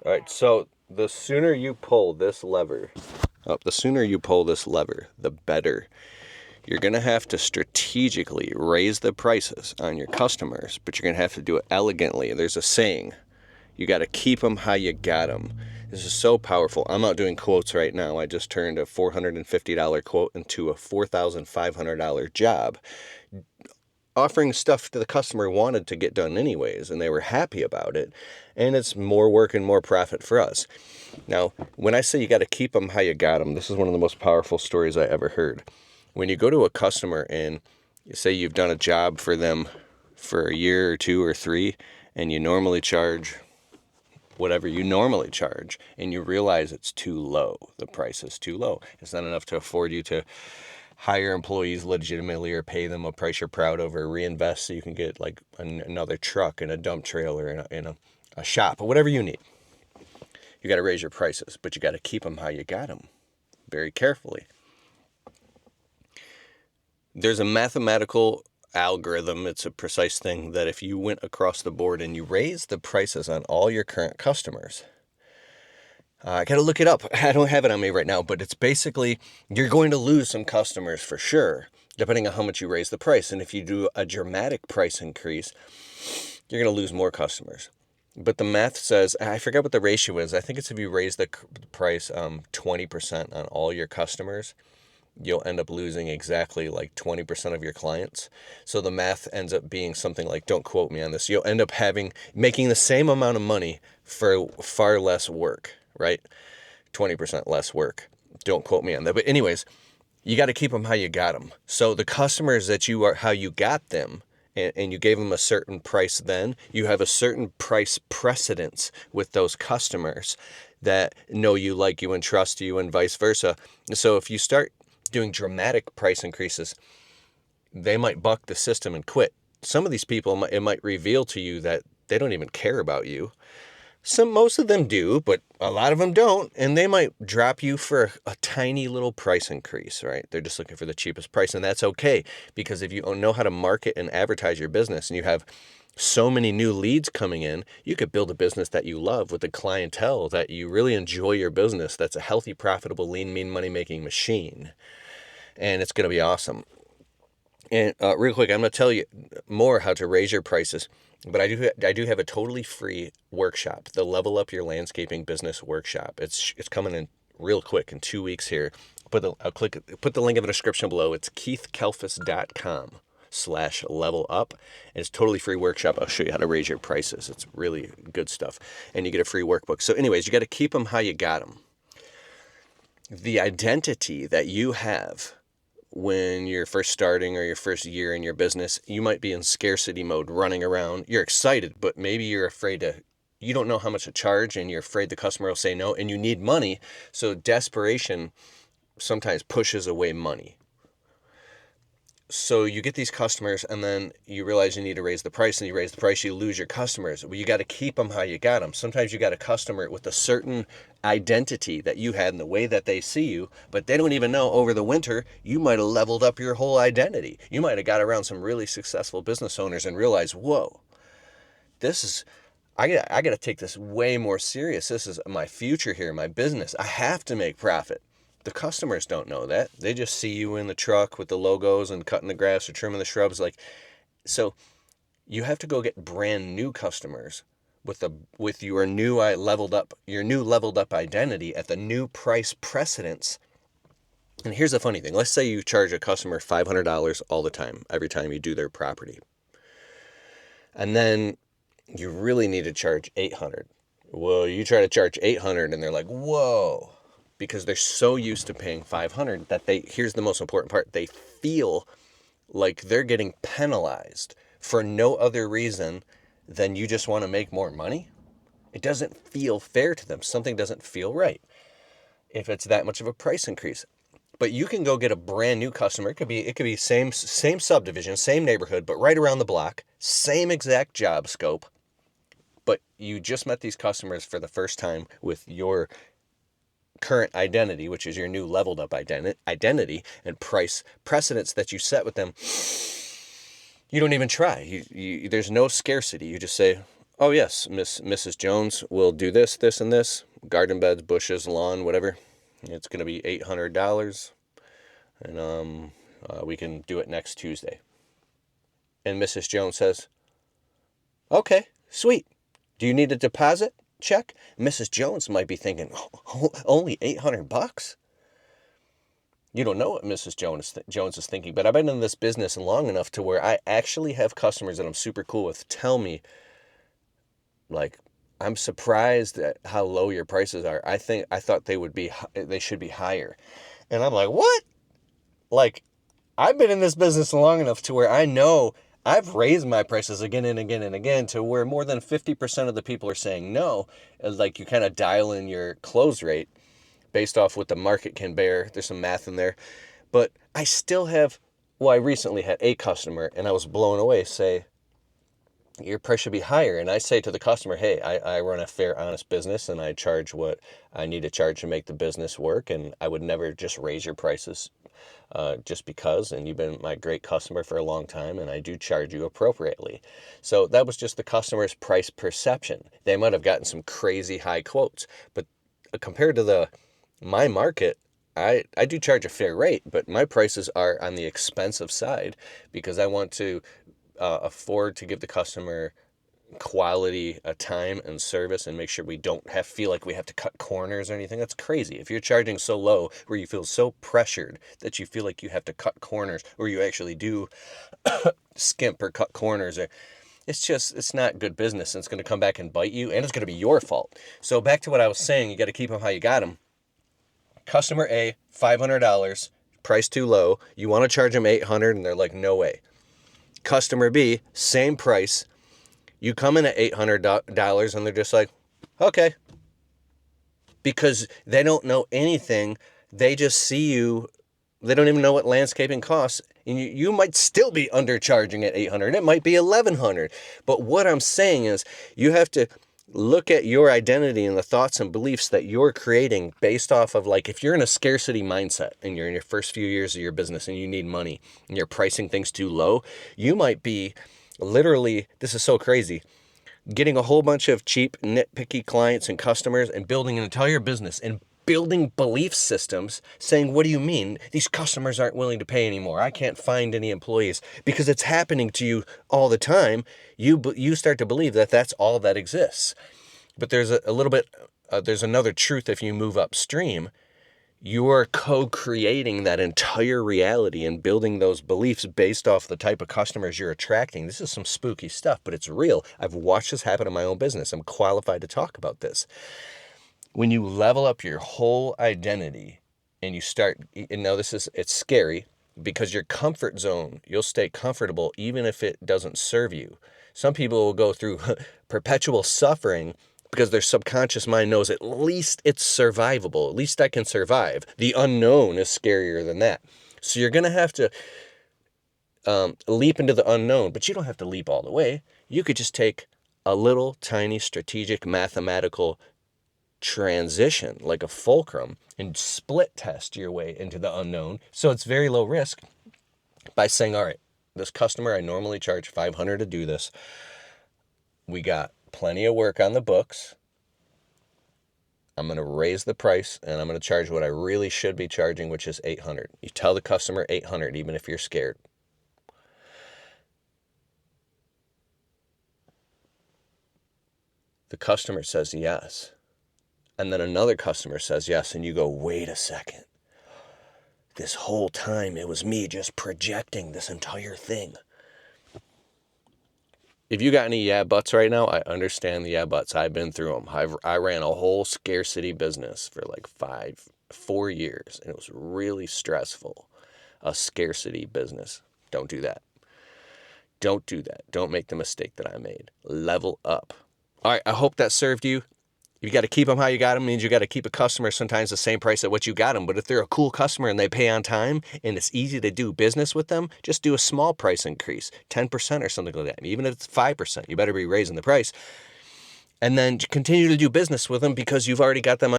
All right, so the sooner you pull this lever, the better. You're going to have to strategically raise the prices on your customers, but you're going to have to do it elegantly. There's a saying, you got to keep them how you got them. This is so powerful. I'm out doing quotes right now. I just turned a $450 quote into a $4,500 job, offering stuff that the customer wanted to get done anyways, and they were happy about it, and it's more work and more profit for us. Now, when I say you got to keep them how you got them, this is one of the most powerful stories I ever heard. When you go to a customer and you say you've done a job for them for a year or two or three, and you normally charge whatever you normally charge, and you realize it's too low, the price is too low, it's not enough to afford you to hire employees legitimately or pay them a price you're proud of, or reinvest so you can get like another truck and a dump trailer and a shop or whatever you need. You got to raise your prices, but you got to keep them how you got them very carefully. There's a mathematical algorithm, it's a precise thing, that if you went across the board and you raise the prices on all your current customers, I got to look it up. I don't have it on me right now, but it's basically you're going to lose some customers for sure, depending on how much you raise the price. And if you do a dramatic price increase, you're going to lose more customers. But the math says, I forget what the ratio is. I think it's if you raise the price 20% on all your customers, you'll end up losing exactly like 20% of your clients. So the math ends up being something like, don't quote me on this, you'll end up making the same amount of money for far less work, right? 20% less work. Don't quote me on that. But anyways, you got to keep them how you got them. So the customers that you are, how you got them, and you gave them a certain price, then you have a certain price precedence with those customers that know you, like you, and trust you, and vice versa. So if you start doing dramatic price increases, they might buck the system and quit. Some of these people, it might reveal to you that they don't even care about you. Most of them do, but a lot of them don't, and they might drop you for a tiny little price increase, right? They're just looking for the cheapest price, and that's okay, because if you know how to market and advertise your business, and you have so many new leads coming in, you could build a business that you love with a clientele that you really enjoy your business, that's a healthy, profitable, lean, mean, money-making machine, and it's going to be awesome. And real quick, I'm going to tell you more how to raise your prices, but I do have a totally free workshop, the Level Up Your Landscaping Business Workshop. It's coming in real quick in 2 weeks here. Put the link in the description below. It's keithkalfas.com/level up. And it's totally free workshop. I'll show you how to raise your prices. It's really good stuff, and you get a free workbook. So, anyways, you got to keep them how you got them. The identity that you have when you're first starting or your first year in your business, you might be in scarcity mode, running around. You're excited, but maybe you're afraid you don't know how much to charge, and you're afraid the customer will say no, and you need money. So desperation sometimes pushes away money. So you get these customers, and then you realize you need to raise the price, and you raise the price, you lose your customers. Well, you got to keep them how you got them. Sometimes you got a customer with a certain identity that you had in the way that they see you, but they don't even know over the winter you might have leveled up your whole identity. You might have got around some really successful business owners and realized, whoa, I got to take this way more serious. This is my future here, my business. I have to make profit. The customers don't know that. They just see you in the truck with the logos and cutting the grass or trimming the shrubs. So you have to go get brand new customers with your new leveled up identity at the new price precedence. And here's the funny thing. Let's say you charge a customer $500 all the time, every time you do their property. And then you really need to charge $800. Well, you try to charge $800 and they're like, whoa. Because they're so used to paying $500 that here's the most important part, they feel like they're getting penalized for no other reason than you just want to make more money. It doesn't feel fair to them. Something doesn't feel right if it's that much of a price increase. But you can go get a brand new customer. It could be same subdivision, same neighborhood, but right around the block, same exact job scope. But you just met these customers for the first time with your current identity, which is your new leveled up identity and price precedents that you set with them. You don't even try. There's no scarcity. You just say, oh yes, Mrs. Jones will do this, this, and this. Garden beds, bushes, lawn, whatever. It's going to be $800, and we can do it next Tuesday. And Mrs. Jones says, okay, sweet. Do you need a deposit check? Mrs. Jones might be thinking, only $800? You don't know what Mrs. Jones is thinking, but I've been in this business long enough to where I actually have customers that I'm super cool with tell me, like, I'm surprised at how low your prices are. I thought they should be higher. And I'm like, what? Like, I've been in this business long enough to where I know I've raised my prices again and again and again to where more than 50% of the people are saying no. Like, you kind of dial in your close rate based off what the market can bear. There's some math in there. But I still have, I recently had a customer, and I was blown away, say, your price should be higher. And I say to the customer, hey, I run a fair, honest business, and I charge what I need to charge to make the business work. And I would never just raise your prices just because. And you've been my great customer for a long time, and I do charge you appropriately. So that was just the customer's price perception. They might have gotten some crazy high quotes, but compared to my market, I do charge a fair rate, but my prices are on the expensive side because I want to afford to give the customer quality time and service and make sure we don't feel like we have to cut corners or anything. That's crazy. If you're charging so low where you feel so pressured that you feel like you have to cut corners, or you actually do skimp or cut corners, it's not good business, and it's going to come back and bite you, and it's going to be your fault. So back to what I was saying, you got to keep them how you got them. Customer A, $500, price too low. You want to charge them $800, and they're like, no way. Customer B, same price. You come in at $800, and they're just like, okay. Because they don't know anything. They just see you. They don't even know what landscaping costs. And you might still be undercharging at $800. It might be $1,100. But what I'm saying is you have to look at your identity and the thoughts and beliefs that you're creating based off of, like, if you're in a scarcity mindset and you're in your first few years of your business and you need money and you're pricing things too low, you might be literally, this is so crazy, getting a whole bunch of cheap, nitpicky clients and customers and building an entire business and building belief systems saying, what do you mean? These customers aren't willing to pay anymore. I can't find any employees, because it's happening to you all the time. You start to believe that that's all that exists. But there's a little bit, there's another truth. If you move upstream, you are co-creating that entire reality and building those beliefs based off the type of customers you're attracting. This is some spooky stuff, but it's real. I've watched this happen in my own business. I'm qualified to talk about this. When you level up your whole identity and you start, and now it's scary, because your comfort zone, you'll stay comfortable even if it doesn't serve you. Some people will go through perpetual suffering because their subconscious mind knows at least it's survivable. At least I can survive. The unknown is scarier than that. So you're going to have to leap into the unknown, but you don't have to leap all the way. You could just take a little tiny strategic mathematical transition, like a fulcrum, and split test your way into the unknown. So it's very low risk by saying, all right, this customer, I normally charge $500 to do this. We got plenty of work on the books. I'm going to raise the price, and I'm going to charge what I really should be charging, which is $800. You tell the customer $800, even if you're scared. The customer says yes. And then another customer says yes, and you go, wait a second. This whole time it was me just projecting this entire thing. If you got any yeah buts right now, I understand the yeah buts. I've been through them. I ran a whole scarcity business for like 4 years, and it was really stressful. A scarcity business. Don't do that. Don't do that. Don't make the mistake that I made. Level up. All right, I hope that served you. You got to keep them how you got them. Means you got to keep a customer sometimes the same price at what you got them. But if they're a cool customer and they pay on time and it's easy to do business with them, just do a small price increase, 10% or something like that. Even if it's 5%, you better be raising the price. And then continue to do business with them because you've already got them